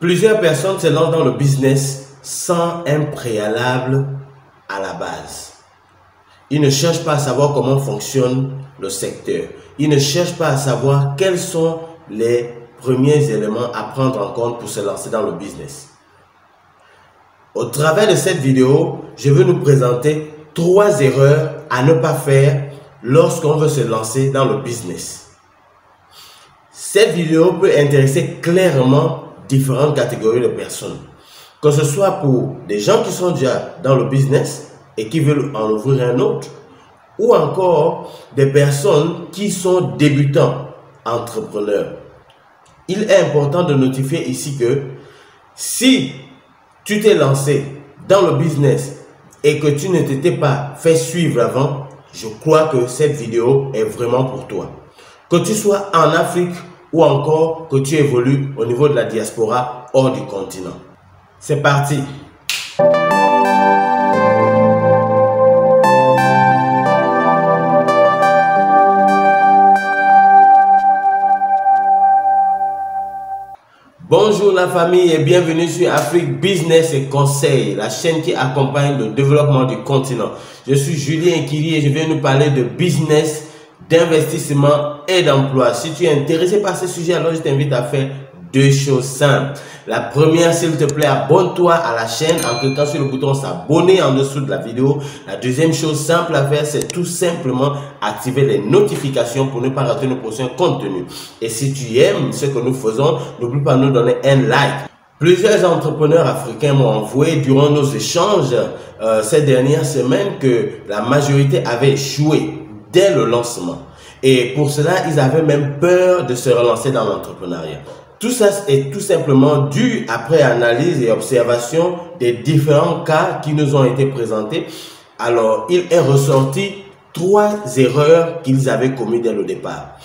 Plusieurs personnes se lancent dans le business sans un préalable à la base. Ils ne cherchent pas à savoir comment fonctionne le secteur. Ils ne cherchent pas à savoir quels sont les premiers éléments à prendre en compte pour se lancer dans le business. Au travers de cette vidéo, je vais nous présenter 3 erreurs à ne pas faire lorsqu'on veut se lancer dans le business. Cette vidéo peut intéresser clairement différentes catégories de personnes. Que ce soit pour des gens qui sont déjà dans le business et qui veulent en ouvrir un autre, ou encore des personnes qui sont débutants, entrepreneurs. Il est important de notifier ici que si tu t'es lancé dans le business et que tu ne t'étais pas fait suivre avant, je crois que cette vidéo est vraiment pour toi. Que tu sois en Afrique ou encore que tu évolues au niveau de la diaspora hors du continent. C'est parti! Bonjour la famille et bienvenue sur Afrique Business et Conseil, la chaîne qui accompagne le développement du continent. Je suis Julien Ekiri et je viens nous parler de business, d'investissement et d'emploi. Si tu es intéressé par ce sujet, alors je t'invite à faire 2 choses simples. La première, s'il te plaît, abonne-toi à la chaîne en cliquant sur le bouton s'abonner en dessous de la vidéo. La deuxième chose simple à faire, c'est tout simplement activer les notifications pour ne pas rater nos prochains contenus. Et si tu aimes ce que nous faisons, n'oublie pas de nous donner un like. Plusieurs entrepreneurs africains m'ont avoué durant nos échanges ces dernières semaines que la majorité avait échoué dès le lancement. Et pour cela, ils avaient même peur de se relancer dans l'entrepreneuriat. Tout ça est tout simplement dû après analyse et observation des différents cas qui nous ont été présentés. Alors, il est ressorti 3 erreurs qu'ils avaient commises dès le départ.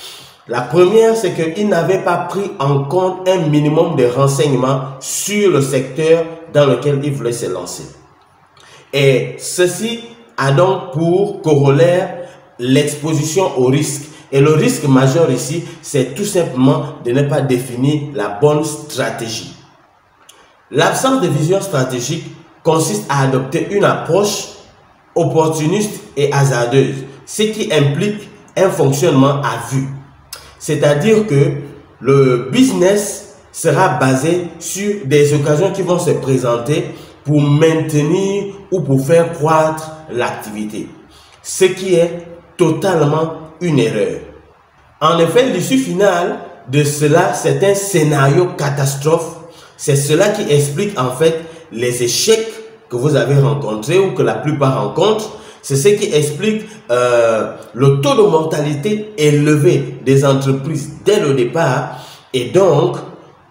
La première, c'est qu'ils n'avaient pas pris en compte un minimum de renseignements sur le secteur dans lequel ils voulaient se lancer. Et ceci a donc pour corollaire l'exposition au risque. Et le risque majeur ici, c'est tout simplement de ne pas définir la bonne stratégie. L'absence de vision stratégique consiste à adopter une approche opportuniste et hasardeuse, ce qui implique un fonctionnement à vue. C'est-à-dire que le business sera basé sur des occasions qui vont se présenter pour maintenir ou pour faire croître l'activité. Ce qui est totalement une erreur. En effet, l'issue finale de cela, c'est un scénario catastrophe. C'est cela qui explique en fait les échecs que vous avez rencontrés ou que la plupart rencontrent. C'est ce qui explique le taux de mortalité élevé des entreprises dès le départ. Et donc,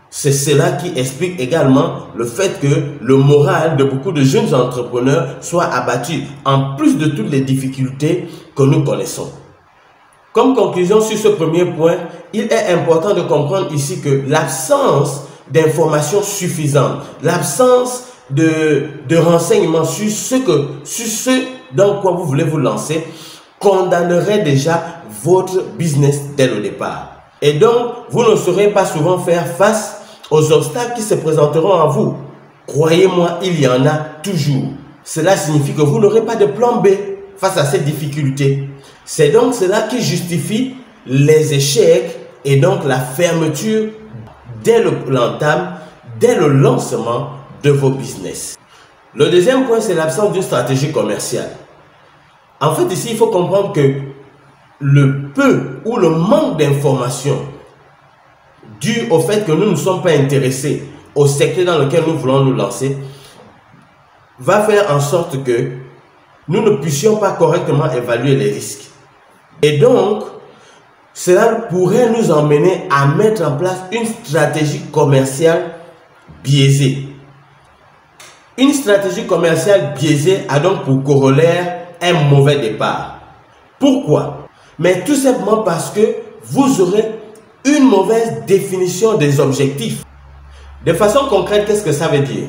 c'est cela qui explique également le fait que le moral de beaucoup de jeunes entrepreneurs soit abattu, en plus de toutes les difficultés que nous connaissons. Comme conclusion sur ce premier point, il est important de comprendre ici que l'absence d'informations suffisantes, l'absence de renseignements sur ce dans quoi vous voulez vous lancer, condamnerait déjà votre business dès le départ. Et donc, vous ne saurez pas souvent faire face aux obstacles qui se présenteront à vous. Croyez-moi, il y en a toujours. Cela signifie que vous n'aurez pas de plan B face à ces difficultés. C'est donc cela qui justifie les échecs et donc la fermeture dès l'entame, dès le lancement de vos business. Le deuxième point, c'est l'absence d'une stratégie commerciale. En fait, ici, il faut comprendre que le peu ou le manque d'informations dû au fait que nous ne sommes pas intéressés au secteur dans lequel nous voulons nous lancer va faire en sorte que nous ne puissions pas correctement évaluer les risques. Et donc, cela pourrait nous emmener à mettre en place une stratégie commerciale biaisée. Une stratégie commerciale biaisée a donc pour corollaire un mauvais départ. Pourquoi? Mais tout simplement parce que vous aurez une mauvaise définition des objectifs. De façon concrète, qu'est-ce que ça veut dire?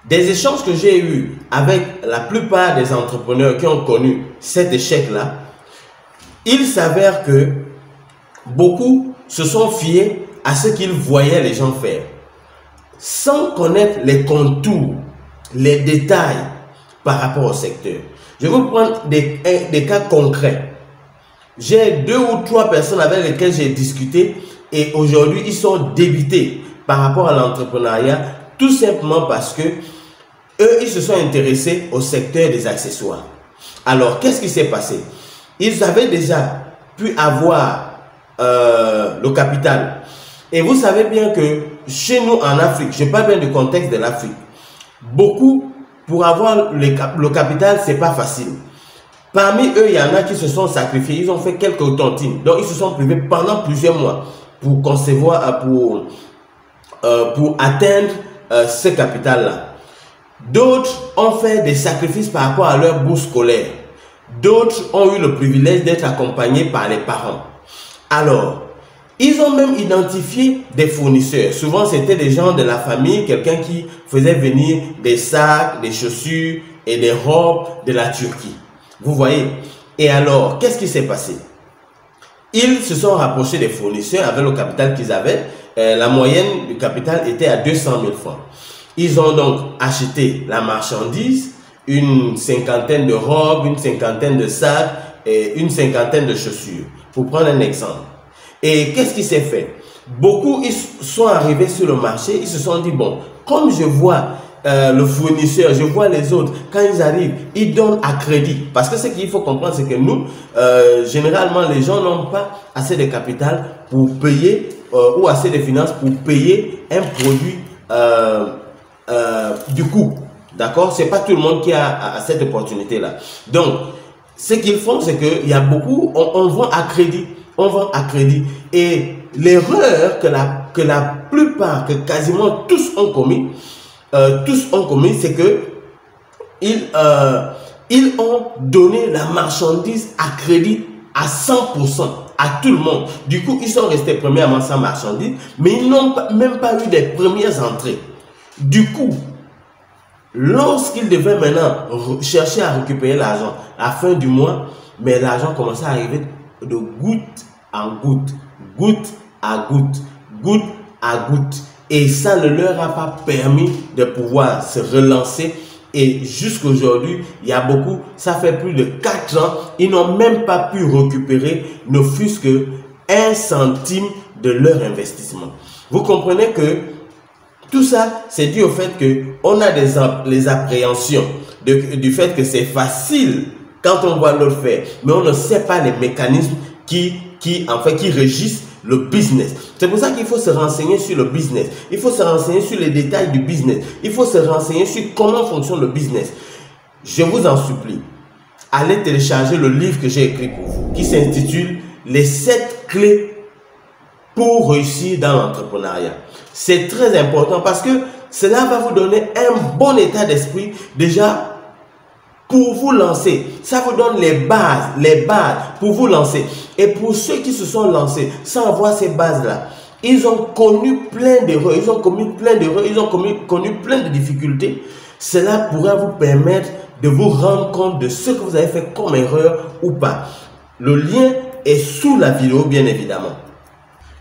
Des échanges que j'ai eus avec la plupart des entrepreneurs qui ont connu cet échec-là, il s'avère que beaucoup se sont fiés à ce qu'ils voyaient les gens faire. sans connaître les contours, les détails par rapport au secteur. Je vais vous prendre des cas concrets. J'ai 2 ou 3 personnes avec lesquelles j'ai discuté et aujourd'hui, ils sont débités par rapport à l'entrepreneuriat, tout simplement parce que eux, ils se sont intéressés au secteur des accessoires. Alors, qu'est-ce qui s'est passé? Ils avaient déjà pu avoir le capital. Et vous savez bien que chez nous en Afrique, je parle bien du contexte de l'Afrique, beaucoup, pour avoir le capital, c'est pas facile. Parmi eux, il y en a qui se sont sacrifiés, ils ont fait quelques tontines. Donc, ils se sont privés pendant plusieurs mois pour concevoir, pour atteindre ce capital-là. D'autres ont fait des sacrifices par rapport à leur bourse scolaire. D'autres ont eu le privilège d'être accompagnés par les parents. Alors, ils ont même identifié des fournisseurs. Souvent, c'était des gens de la famille, quelqu'un qui faisait venir des sacs, des chaussures et des robes de la Turquie. Vous voyez? Et alors, qu'est-ce qui s'est passé? Ils se sont rapprochés des fournisseurs avec le capital qu'ils avaient. La moyenne du capital était à 200 000 francs. Ils ont donc acheté la marchandise, une cinquantaine de robes, une cinquantaine de sacs et une cinquantaine de chaussures. Pour prendre un exemple. Et qu'est-ce qui s'est fait? Beaucoup ils sont arrivés sur le marché, ils se sont dit, bon, comme je vois le fournisseur, je vois les autres, quand ils arrivent, ils donnent à crédit. Parce que ce qu'il faut comprendre, c'est que nous, généralement, les gens n'ont pas assez de capital pour payer ou assez de finances pour payer un produit du coup. D'accord? C'est pas tout le monde qui a cette opportunité-là. Donc, ce qu'ils font, c'est qu'il y a beaucoup, on vend à crédit. On vend à crédit. Et l'erreur que la plupart, que quasiment tous ont commis, c'est que ils ont donné la marchandise à crédit à 100% à tout le monde. Du coup, ils sont restés premièrement sans marchandise, mais ils n'ont même pas eu des premières entrées. Du coup, lorsqu'ils devaient maintenant chercher à récupérer l'argent à la fin du mois, mais l'argent commençait à arriver de goutte en goutte, goutte à goutte, goutte à goutte. Et ça ne leur a pas permis de pouvoir se relancer. Et jusqu'aujourd'hui, il y a beaucoup, ça fait plus de 4 ans, ils n'ont même pas pu récupérer ne fût-ce que 1 centime de leur investissement. Vous comprenez que tout ça, c'est dû au fait qu'on a les appréhensions du fait que c'est facile quand on voit l'autre faire, mais on ne sait pas les mécanismes qui régissent le business. C'est pour ça qu'il faut se renseigner sur le business. Il faut se renseigner sur les détails du business. Il faut se renseigner sur comment fonctionne le business. Je vous en supplie, allez télécharger le livre que j'ai écrit pour vous, qui s'intitule « Les 7 clés pour réussir dans l'entrepreneuriat ». C'est très important parce que cela va vous donner un bon état d'esprit déjà pour vous lancer. Ça vous donne les bases pour vous lancer. Et pour ceux qui se sont lancés sans avoir ces bases-là, ils ont connu plein d'erreurs, ils ont connu plein de difficultés. Cela pourra vous permettre de vous rendre compte de ce que vous avez fait comme erreur ou pas. Le lien est sous la vidéo, bien évidemment.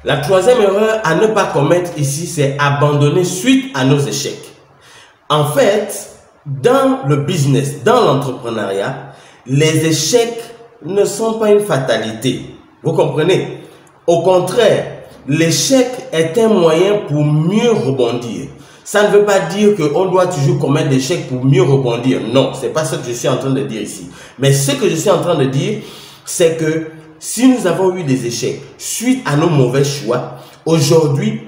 La troisième erreur à ne pas commettre ici, c'est abandonner suite à nos échecs. En fait, dans le business, dans l'entrepreneuriat, les échecs ne sont pas une fatalité. Vous comprenez? Au contraire, l'échec est un moyen pour mieux rebondir. Ça ne veut pas dire qu'on doit toujours commettre des échecs pour mieux rebondir. Non, ce n'est pas ce que je suis en train de dire ici. Mais ce que je suis en train de dire, c'est que si nous avons eu des échecs suite à nos mauvais choix, aujourd'hui,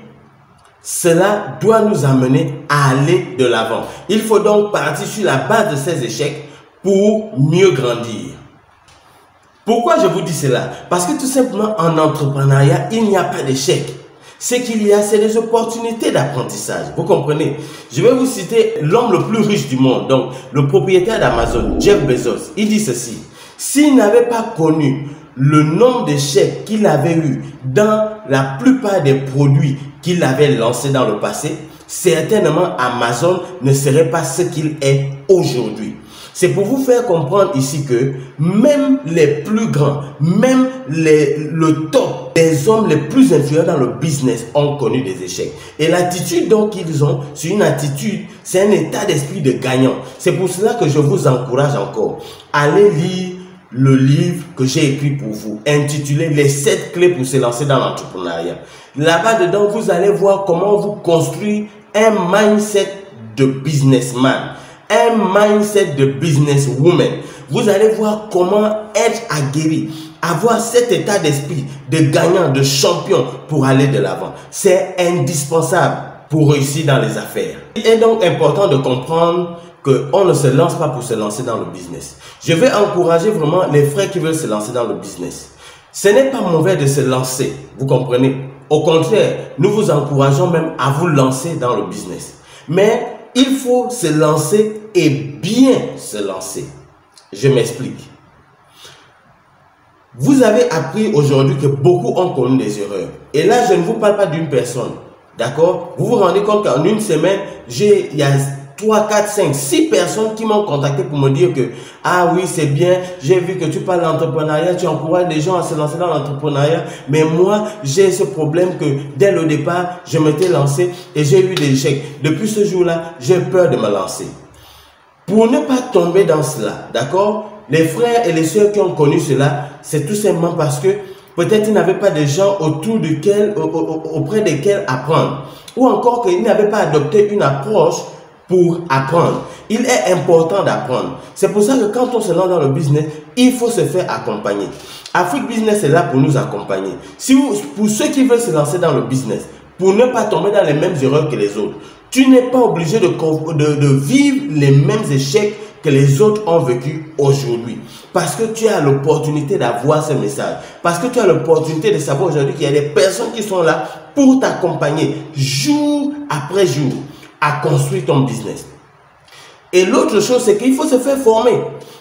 cela doit nous amener à aller de l'avant. Il faut donc partir sur la base de ces échecs pour mieux grandir. Pourquoi je vous dis cela? Parce que tout simplement en entrepreneuriat, il n'y a pas d'échec. Ce qu'il y a, c'est des opportunités d'apprentissage. Vous comprenez? Je vais vous citer l'homme le plus riche du monde, donc le propriétaire d'Amazon, Jeff Bezos. Il dit ceci: s'il n'avait pas connu le nombre d'échecs qu'il avait eu dans la plupart des produits qu'il avait lancés dans le passé, certainement Amazon ne serait pas ce qu'il est aujourd'hui. C'est pour vous faire comprendre ici que même les plus grands, même le top des hommes les plus influents dans le business ont connu des échecs. Et l'attitude donc qu'ils ont, c'est une attitude, c'est un état d'esprit de gagnant. C'est pour cela que je vous encourage encore. Allez lire le livre que j'ai écrit pour vous, intitulé Les 7 clés pour se lancer dans l'entrepreneuriat. Là-bas dedans, vous allez voir comment vous construire un mindset de businessman, un mindset de businesswoman. Vous allez voir comment être aguerri, avoir cet état d'esprit de gagnant, de champion pour aller de l'avant. C'est indispensable pour réussir dans les affaires. Il est donc important de comprendre qu'on ne se lance pas pour se lancer dans le business. Je vais encourager vraiment les frères qui veulent se lancer dans le business. Ce n'est pas mauvais de se lancer, vous comprenez? Au contraire, nous vous encourageons même à vous lancer dans le business. Mais il faut se lancer et bien se lancer. Je m'explique. Vous avez appris aujourd'hui que beaucoup ont connu des erreurs. Et là, je ne vous parle pas d'une personne. D'accord? Vous vous rendez compte qu'en une semaine, il y a 3, 4, 5, 6 personnes qui m'ont contacté pour me dire que ah oui, c'est bien, j'ai vu que tu parles d'entrepreneuriat, tu encourages les gens à se lancer dans l'entrepreneuriat, mais moi j'ai ce problème que dès le départ je m'étais lancé et j'ai eu des échecs. Depuis ce jour-là, j'ai peur de me lancer. Pour ne pas tomber dans cela, d'accord, les frères et les sœurs qui ont connu cela, c'est tout simplement parce que peut-être ils n'avaient pas de gens auprès desquels apprendre, ou encore qu'ils n'avaient pas adopté une approche pour apprendre. Il est important d'apprendre. C'est pour ça que quand on se lance dans le business, il faut se faire accompagner. Afrique Business est là pour nous accompagner. Pour ceux qui veulent se lancer dans le business, pour ne pas tomber dans les mêmes erreurs que les autres, tu n'es pas obligé de vivre les mêmes échecs que les autres ont vécu aujourd'hui. Parce que tu as l'opportunité d'avoir ce message. Parce que tu as l'opportunité de savoir aujourd'hui qu'il y a des personnes qui sont là pour t'accompagner jour après jour à construire ton business. Et l'autre chose, c'est qu'il faut se faire former.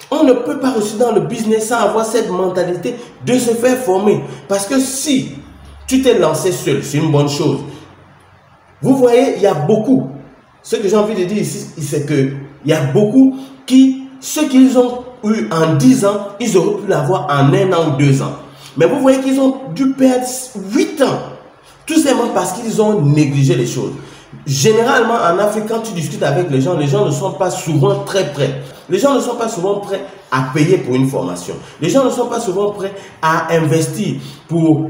On ne peut pas réussir dans le business sans avoir cette mentalité de se faire former. Parce que si tu t'es lancé seul, c'est une bonne chose. Vous voyez, il y a beaucoup. Ce que j'ai envie de dire ici, c'est qu'il y a beaucoup qui, ce qu'ils ont eu en 10 ans, ils auraient pu l'avoir en 1 an ou 2 ans. Mais vous voyez qu'ils ont dû perdre 8 ans. Tout simplement parce qu'ils ont négligé les choses. Généralement, en Afrique, quand tu discutes avec les gens ne sont pas souvent très prêts. Les gens ne sont pas souvent prêts à payer pour une formation. Les gens ne sont pas souvent prêts à investir pour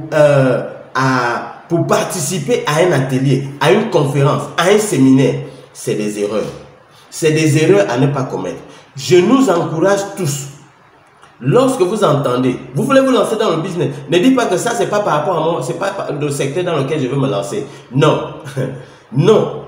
participer à un atelier, à une conférence, à un séminaire. C'est des erreurs. C'est des erreurs à ne pas commettre. Je nous encourage tous. Lorsque vous entendez, vous voulez vous lancer dans le business, ne dites pas que ça, c'est pas par rapport à moi, c'est pas le secteur dans lequel je veux me lancer. Non. Non,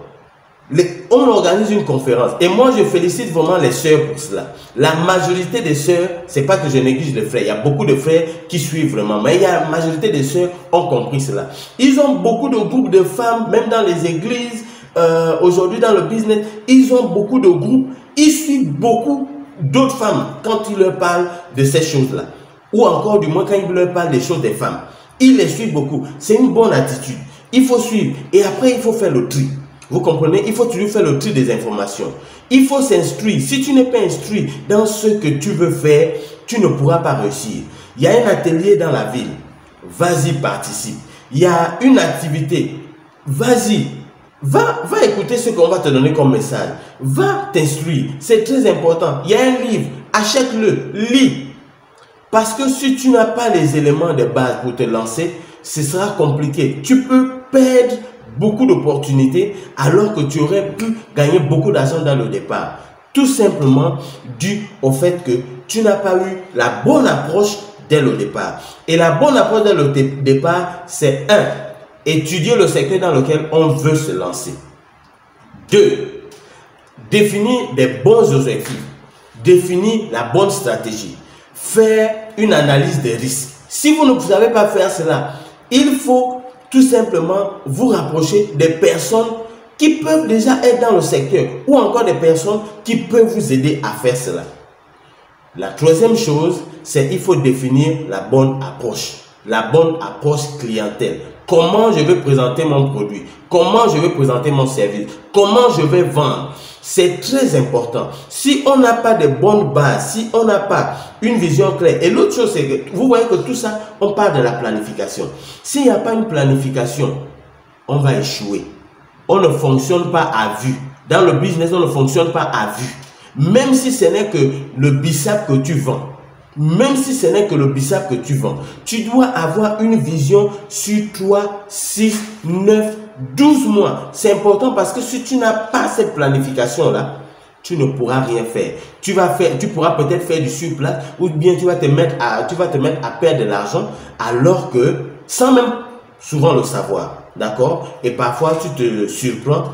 on organise une conférence et moi je félicite vraiment les sœurs pour cela. La majorité des sœurs, c'est pas que je néglige les frères, il y a beaucoup de frères qui suivent vraiment, mais la majorité des sœurs ont compris cela. Ils ont beaucoup de groupes de femmes, même dans les églises, aujourd'hui dans le business, ils ont beaucoup de groupes, ils suivent beaucoup d'autres femmes quand ils leur parlent de ces choses-là. Ou encore du moins quand ils leur parlent des choses des femmes. Ils les suivent beaucoup, c'est une bonne attitude. Il faut suivre et après il faut faire le tri. Vous comprenez? Il faut toujours faire le tri des informations. Il faut s'instruire. Si tu n'es pas instruit dans ce que tu veux faire, tu ne pourras pas réussir. Il y a un atelier dans la ville. Vas-y, participe. Il y a une activité. Vas-y. Va écouter ce qu'on va te donner comme message. Va t'instruire. C'est très important. Il y a un livre. Achète-le. Lis. Parce que si tu n'as pas les éléments de base pour te lancer, ce sera compliqué. Tu peux perdre beaucoup d'opportunités alors que tu aurais pu gagner beaucoup d'argent dans le départ. Tout simplement dû au fait que tu n'as pas eu la bonne approche dès le départ. Et la bonne approche dès le départ, c'est 1. Étudier le secteur dans lequel on veut se lancer. 2. Définir des bons objectifs. Définir la bonne stratégie. Faire une analyse des risques. Si vous ne savez pas faire cela, il faut tout simplement vous rapprocher des personnes qui peuvent déjà être dans le secteur ou encore des personnes qui peuvent vous aider à faire cela. La troisième chose, c'est qu'il faut définir la bonne approche clientèle. comment je vais présenter mon produit, comment je vais présenter mon service, comment je vais vendre. C'est très important. Si on n'a pas de bonnes bases, si on n'a pas une vision claire, et l'autre chose c'est que vous voyez que tout ça, on parle de la planification. S'il n'y a pas une planification, on va échouer. On ne fonctionne pas à vue. Dans le business, on ne fonctionne pas à vue. Même si ce n'est que le bissap que tu vends, même si ce n'est que le bissap que tu vends, tu dois avoir une vision sur 3, 6, 9, 12 mois. C'est important parce que si tu n'as pas cette planification-là, tu ne pourras rien faire. Tu pourras peut-être faire du surplace ou bien tu vas te mettre à perdre de l'argent alors que, sans même souvent le savoir, d'accord? Et parfois, tu te surprends,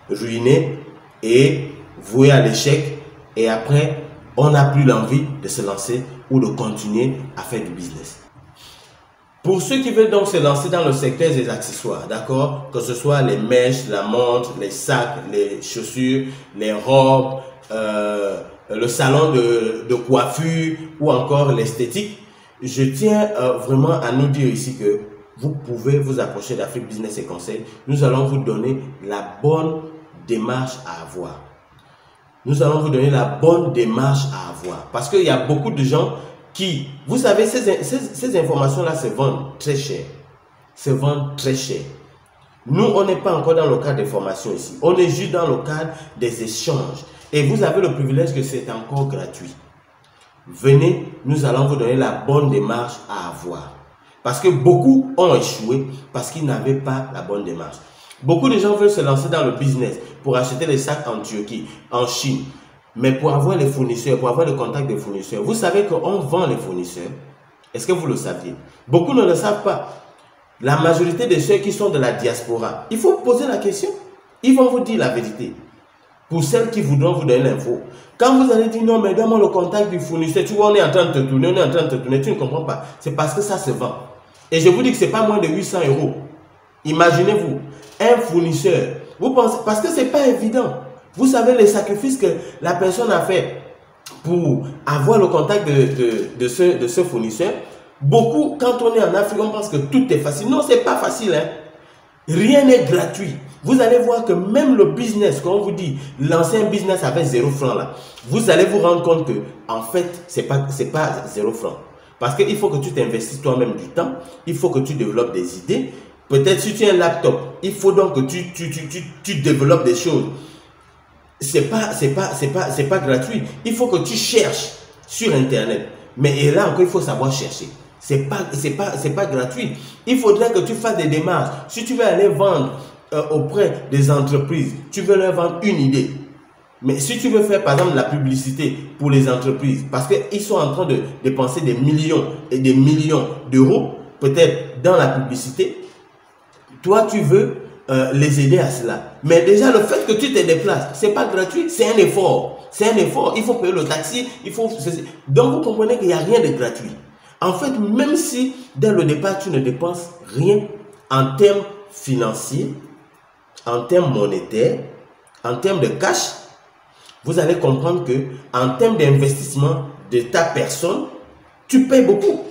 ruiné et voué à l'échec et après, on n'a plus l'envie de se lancer ou de continuer à faire du business. Pour ceux qui veulent donc se lancer dans le secteur des accessoires, d'accord, que ce soit les mèches, la montre, les sacs, les chaussures, les robes, le salon de coiffure ou encore l'esthétique, je tiens vraiment à nous dire ici que vous pouvez vous approcher d'Afrique Business et Conseil. Nous allons vous donner la bonne démarche à avoir. Nous allons vous donner la bonne démarche à avoir. Parce qu'il y a beaucoup de gens qui, vous savez, ces informations-là se vendent très cher. Se vendent très cher. Nous, on n'est pas encore dans le cadre des formations ici. On est juste dans le cadre des échanges. Et vous avez le privilège que c'est encore gratuit. Venez, nous allons vous donner la bonne démarche à avoir. Parce que beaucoup ont échoué parce qu'ils n'avaient pas la bonne démarche. Beaucoup de gens veulent se lancer dans le business pour acheter les sacs en Turquie, en Chine. Mais pour avoir les fournisseurs, pour avoir le contact des fournisseurs, vous savez qu'on vend les fournisseurs. Est-ce que vous le saviez? Beaucoup ne le savent pas. La majorité de ceux qui sont de la diaspora, il faut poser la question. Ils vont vous dire la vérité. Pour celles qui voudront vous donner l'info. Quand vous allez dire non, mais donne-moi le contact du fournisseur, tu vois, on est en train de te tourner, on est en train de te tourner, tu ne comprends pas. C'est parce que ça se vend. Et je vous dis que ce n'est pas moins de 800 €. Imaginez-vous, un fournisseur, vous pensez, parce que ce n'est pas évident. Vous savez les sacrifices que la personne a fait pour avoir le contact de ce fournisseur. Beaucoup, quand on est en Afrique, on pense que tout est facile. Non, ce n'est pas facile. Hein? Rien n'est gratuit. Vous allez voir que même le business, quand on vous dit l'ancien business avec 0 franc là, vous allez vous rendre compte que en fait, c'est pas 0 franc. Parce qu'il faut que tu t'investisses toi-même du temps, il faut que tu développes des idées. Peut-être si tu as un laptop, il faut donc que tu développes des choses. C'est pas gratuit. Il faut que tu cherches sur Internet. Mais et là encore, il faut savoir chercher. C'est pas gratuit. Il faudrait que tu fasses des démarches. Si tu veux aller vendre auprès des entreprises, tu veux leur vendre une idée. Mais si tu veux faire par exemple la publicité pour les entreprises, parce qu'ils sont en train de dépenser des millions et des millions d'euros, peut-être dans la publicité, toi tu veux les aider à cela. Mais déjà le fait que tu te déplaces, c'est pas gratuit, c'est un effort. C'est un effort, il faut payer le taxi, il faut... Donc vous comprenez qu'il n'y a rien de gratuit. En fait, même si dès le départ tu ne dépenses rien en termes financiers, en termes monétaires, en termes de cash, vous allez comprendre que en termes d'investissement de ta personne, tu payes beaucoup.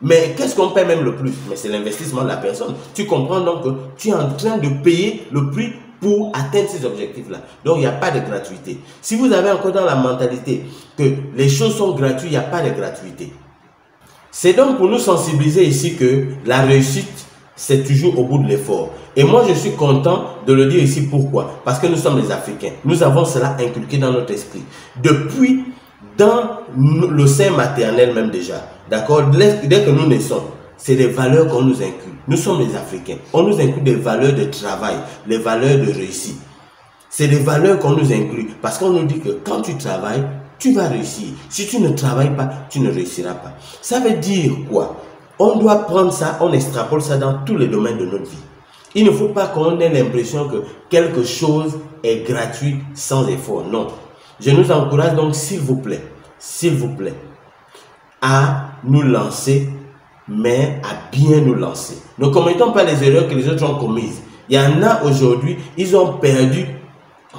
Mais qu'est-ce qu'on paie même le plus? Mais c'est l'investissement de la personne. Tu comprends donc que tu es en train de payer le prix pour atteindre ces objectifs-là. Donc, il n'y a pas de gratuité. Si vous avez encore dans la mentalité que les choses sont gratuites, il n'y a pas de gratuité. C'est donc pour nous sensibiliser ici que la réussite, c'est toujours au bout de l'effort. Et moi, je suis content de le dire ici. Pourquoi? Parce que nous sommes les Africains. Nous avons cela inculqué dans notre esprit. Depuis, dans le sein maternel même déjà. D'accord? Dès que nous naissons, c'est des valeurs qu'on nous inclut. Nous sommes les Africains. On nous inclut des valeurs de travail, les valeurs de réussite. C'est des valeurs qu'on nous inclut. Parce qu'on nous dit que quand tu travailles, tu vas réussir. Si tu ne travailles pas, tu ne réussiras pas. Ça veut dire quoi? On doit prendre ça, on extrapole ça dans tous les domaines de notre vie. Il ne faut pas qu'on ait l'impression que quelque chose est gratuit sans effort. Non. Je nous encourage donc, s'il vous plaît, à nous lancer, mais à bien nous lancer. Ne commettons pas les erreurs que les autres ont commises. Il y en a aujourd'hui, ils ont perdu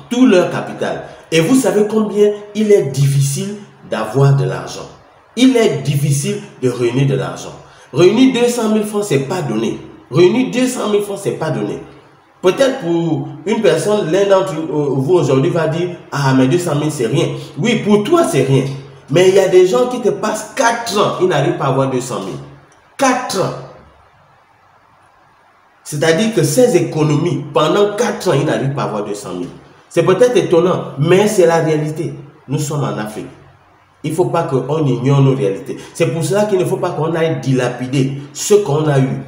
tout leur capital. Et vous savez combien il est difficile d'avoir de l'argent. Il est difficile de réunir de l'argent. Réunir 200 000 francs, ce n'est pas donné. Réunir 200 000 francs, ce n'est pas donné. Peut-être pour une personne, l'un d'entre vous aujourd'hui va dire, ah mais 200 000 c'est rien. Oui, pour toi c'est rien. Mais il y a des gens qui te passent 4 ans, ils n'arrivent pas à avoir 200 000. 4 ans. C'est-à-dire que ces économies, pendant 4 ans, ils n'arrivent pas à avoir 200 000. C'est peut-être étonnant, mais c'est la réalité. Nous sommes en Afrique. Il ne faut pas qu'on ignore nos réalités. C'est pour cela qu'il ne faut pas qu'on aille dilapider ce qu'on a eu.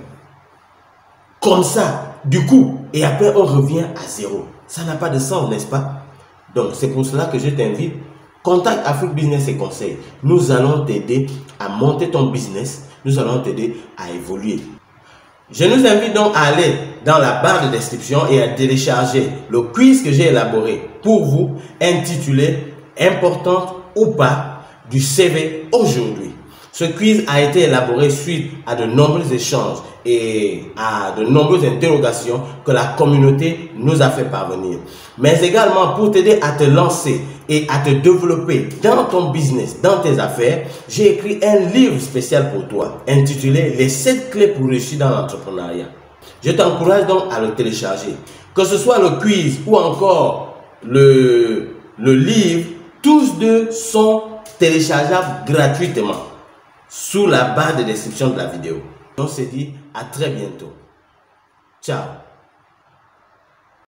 Comme ça, du coup, et après on revient à zéro. Ça n'a pas de sens, n'est-ce pas? Donc c'est pour cela que je t'invite. Contacte Afrique Business et Conseil. Nous allons t'aider à monter ton business. Nous allons t'aider à évoluer. Je nous invite donc à aller dans la barre de description et à télécharger le quiz que j'ai élaboré pour vous, intitulé « Importante ou pas du CV aujourd'hui ». Ce quiz a été élaboré suite à de nombreux échanges et à de nombreuses interrogations que la communauté nous a fait parvenir. Mais également pour t'aider à te lancer et à te développer dans ton business, dans tes affaires, j'ai écrit un livre spécial pour toi intitulé « Les 7 clés pour réussir dans l'entrepreneuriat ». Je t'encourage donc à le télécharger. Que ce soit le quiz ou encore le livre, tous deux sont téléchargeables gratuitement sous la barre de description de la vidéo. On se dit à très bientôt. Ciao.